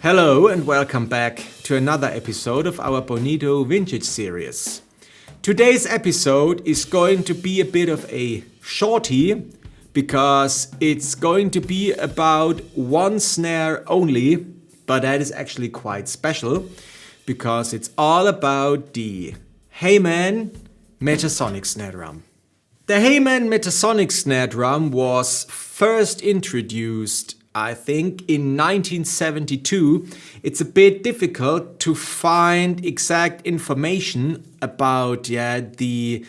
Hello and welcome back to another episode of our Bonedo Vintage series. Today's episode is going to be a bit of a shorty because it's going to be about one snare only, but that is actually quite special because it's all about the Hayman Metasonic snare drum. The Hayman Metasonic snare drum was first introduced, I think, in 1972. It's a bit difficult to find exact information about the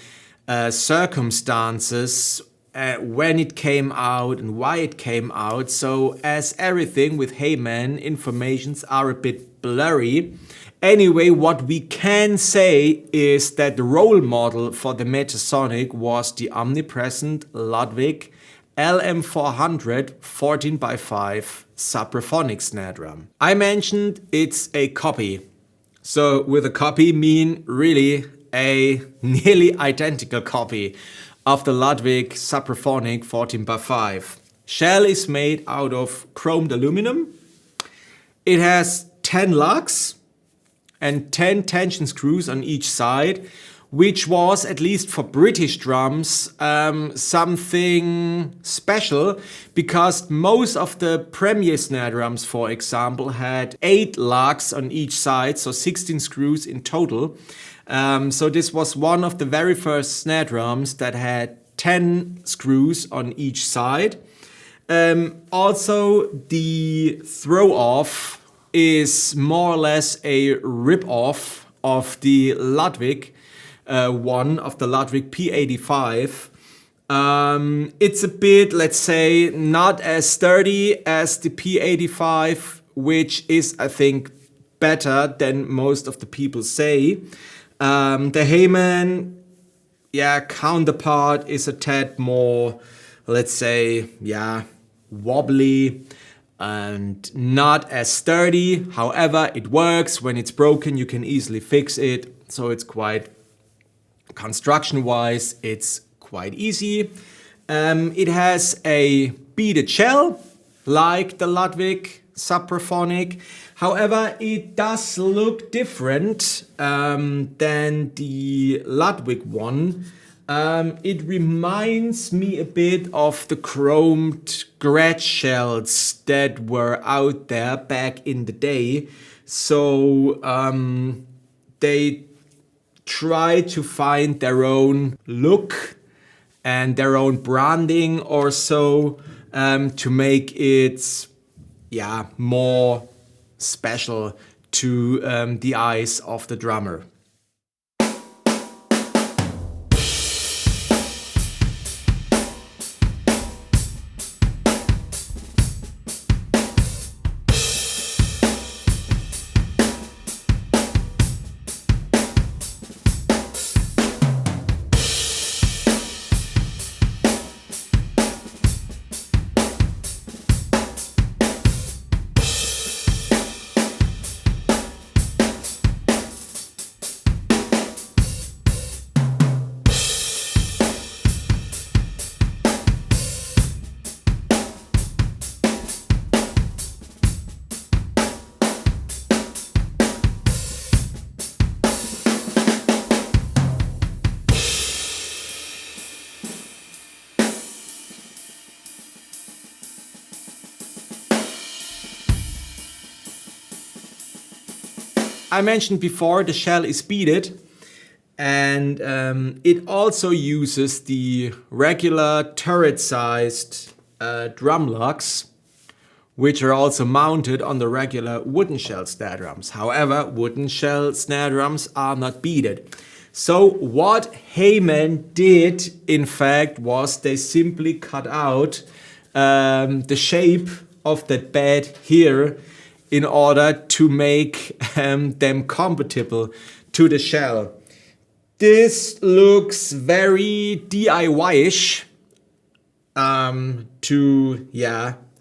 circumstances when it came out and why it came out. So as everything with Hayman, informations are a bit blurry. Anyway, what we can say is that the role model for the Metasonic was the omnipresent Ludwig LM400 14x5 Supraphonic snare drum. I mentioned it's a copy. So with a copy mean really a nearly identical copy of the Ludwig Supraphonic 14x5. Shell is made out of chromed aluminum. It has 10 lugs and 10 tension screws on each side, which was, at least for British drums, something special because most of the Premier snare drums, for example, had 8 lugs on each side, so 16 screws in total. So this was one of the very first snare drums that had 10 screws on each side. Also, the throw-off is more or less a rip-off of the Ludwig one of the Ludwig P85. It's a bit, let's say, not as sturdy as the P85, which is, I think, better than most of the people say. The Hayman, counterpart is a tad more, let's say, wobbly and not as sturdy. However, it works. When it's broken, you can easily fix it. So it's quite, construction-wise, it's quite easy. It has a beaded shell, like the Ludwig Supraphonic. However, it does look different than the Ludwig one. It reminds me a bit of the chromed Gretsch shells that were out there back in the day. So they try to find their own look and their own branding or so to make it more special to the eyes of the drummer. I mentioned before the shell is beaded, and it also uses the regular turret-sized drum lugs, which are also mounted on the regular wooden shell snare drums. However, wooden shell snare drums are not beaded. So what Hayman did, in fact, was they simply cut out the shape of that bed here in order to make them compatible to the shell. This looks very DIY-ish, to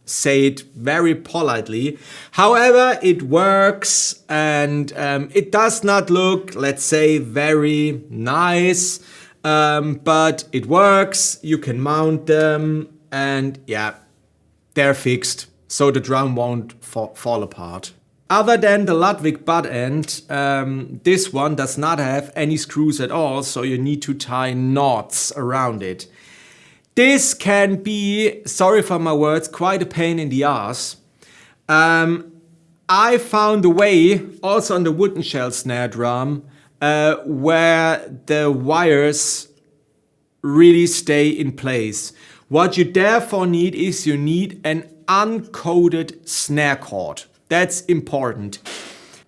say it very politely. However, it works, and it does not look, let's say, very nice, but it works. You can mount them, and they're fixed, so the drum won't fall apart. Other than the Ludwig butt end, this one does not have any screws at all, so you need to tie knots around it. This can be, sorry for my words, quite a pain in the ass. I found a way, also on the wooden shell snare drum, where the wires really stay in place. What you therefore need is you need an uncoated snare cord. That's important.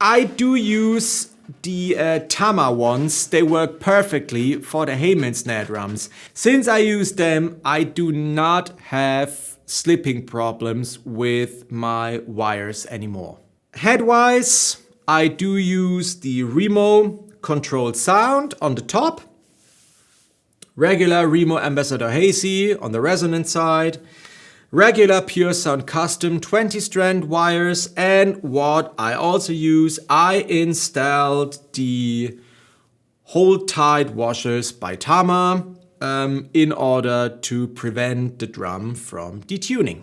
I do use the Tama ones. They work perfectly for the Hayman snare drums. Since I use them, I do not have slipping problems with my wires anymore. Headwise, I do use the Remo controlled sound on the top, regular Remo Ambassador Hazy on the resonance side, regular Pure Sound Custom 20 strand wires, and what I also use, I installed the hold tight washers by Tama in order to prevent the drum from detuning.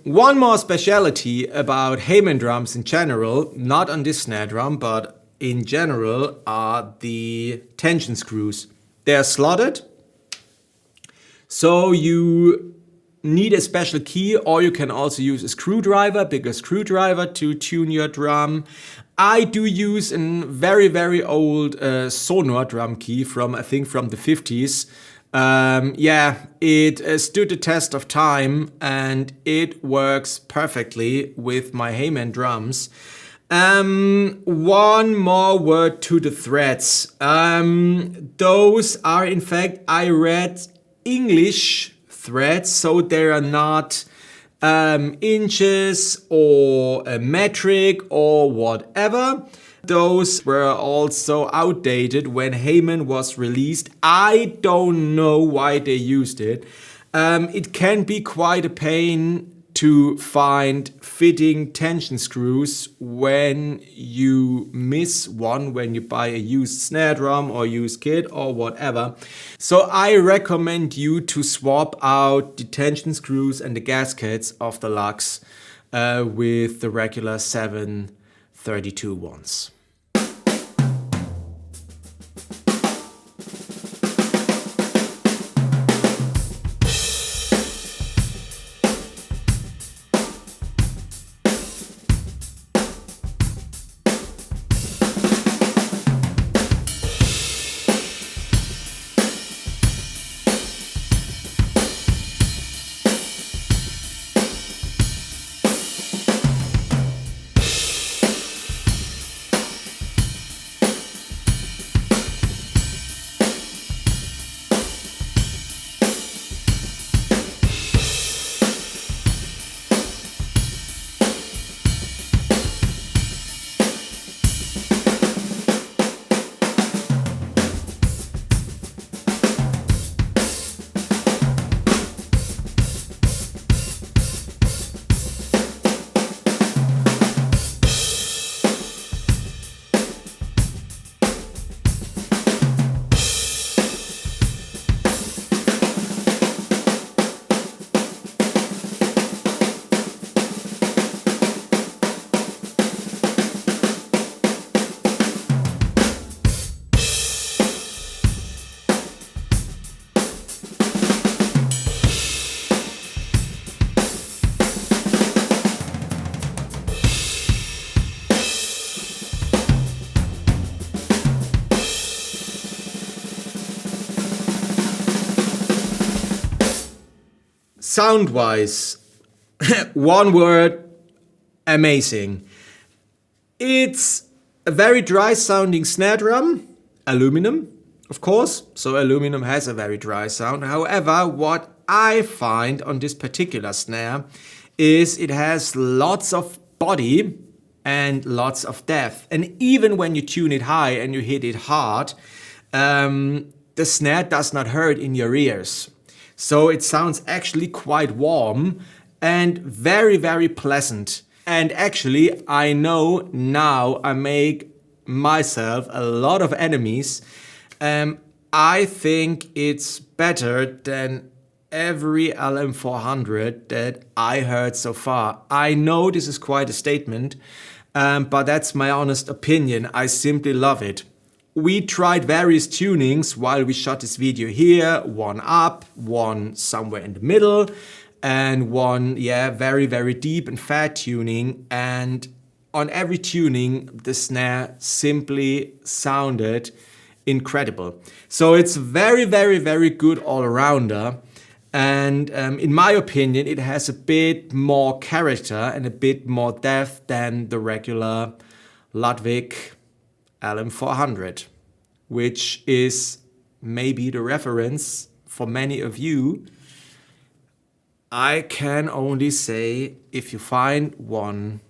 One more speciality about Hayman drums in general, not on this snare drum, but in general, are the tension screws. They are slotted, so you need a special key, or you can also use a screwdriver, bigger screwdriver, to tune your drum. I do use a very, very old Sonor drum key from, I think, from the 50s. It stood the test of time and it works perfectly with my Hayman drums. One more word to the threads. Those are, in fact, I read English threads, so they are not inches or a metric or whatever. Those were also outdated when Hayman was released. I don't know why they used it. It can be quite a pain to find fitting tension screws when you miss one, when you buy a used snare drum or used kit or whatever. So I recommend you to swap out the tension screws and the gaskets of the Lugs with the regular 732 ones. Sound-wise, one word, amazing. It's a very dry sounding snare drum, aluminum, of course, so aluminum has a very dry sound. However, what I find on this particular snare is it has lots of body and lots of depth. And even when you tune it high and you hit it hard, the snare does not hurt in your ears. So it sounds actually quite warm and very, very pleasant. And actually, I know now I make myself a lot of enemies. I think it's better than every LM400 that I heard so far. I know this is quite a statement, but that's my honest opinion. I simply love it. We tried various tunings while we shot this video here, one up, one somewhere in the middle, and one, very, very deep and fat tuning. And on every tuning, the snare simply sounded incredible. So it's very, very, very good all-arounder. And in my opinion, it has a bit more character and a bit more depth than the regular Ludwig LM400, which is maybe the reference for many of you. I can only say, if you find one,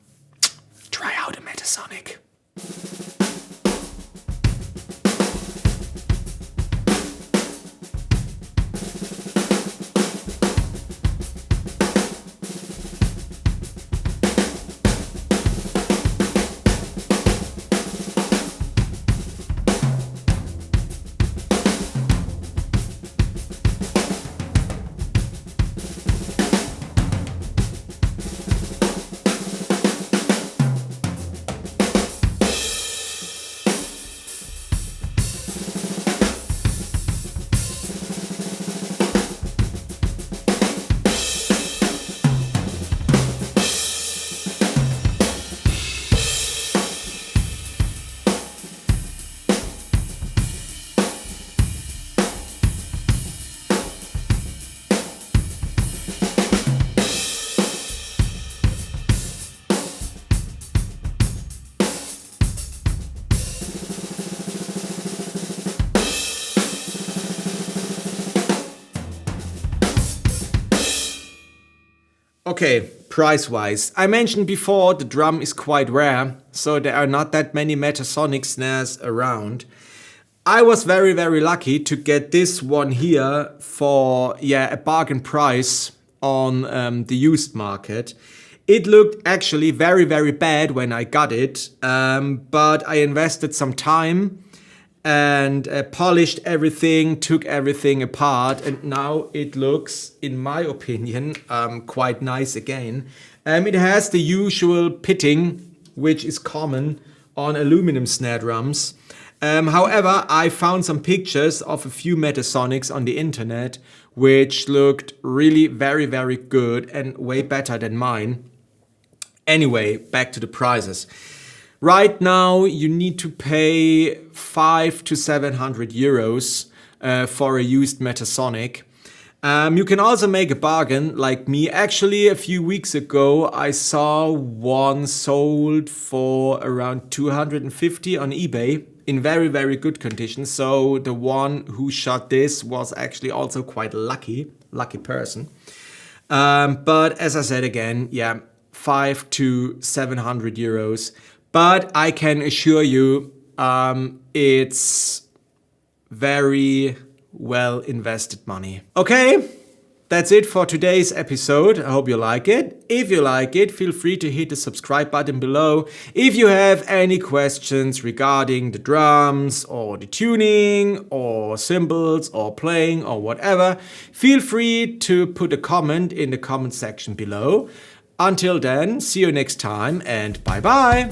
try out a Metasonic. Okay, price-wise, I mentioned before the drum is quite rare, so there are not that many Metasonic snares around. I was very, very lucky to get this one here for a bargain price on the used market. It looked actually very, very bad when I got it, but I invested some time and polished everything, took everything apart, and now it looks, in my opinion, quite nice again. It has the usual pitting, which is common on aluminum snare drums. However, I found some pictures of a few Metasonics on the internet, which looked really very, very good and way better than mine. Anyway, back to the prices. Right now, you need to pay 500 to 700 euros for a used Metasonic. You can also make a bargain like me. Actually, a few weeks ago, I saw one sold for around 250 on eBay in very, very good condition. So the one who shot this was actually also quite lucky person. But as I said again, 500 to 700 euros. But I can assure you, it's very well invested money. Okay, that's it for today's episode. I hope you like it. If you like it, feel free to hit the subscribe button below. If you have any questions regarding the drums or the tuning or cymbals or playing or whatever, feel free to put a comment in the comment section below. Until then, see you next time and bye bye.